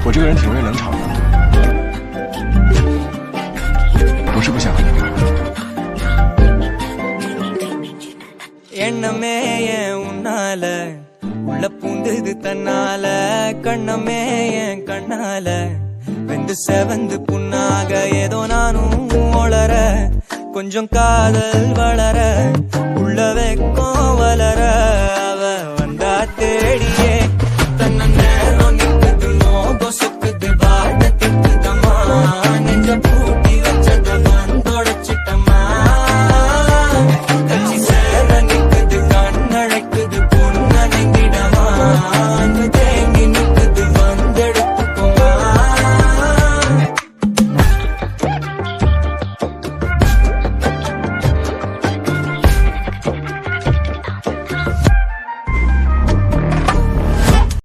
我这个人挺容易冷场的，不是不想和你玩。எண்ணமே ஏன் உன்னால உள்ள பூந்தது தன்னால கண்ணமே என் கண்ணால வெந்து செவந்து புண்ணாக ஏதோ நானும் ஒளர கொஞ்சம் காதல் வளர உள்ள வெக்கம் வளர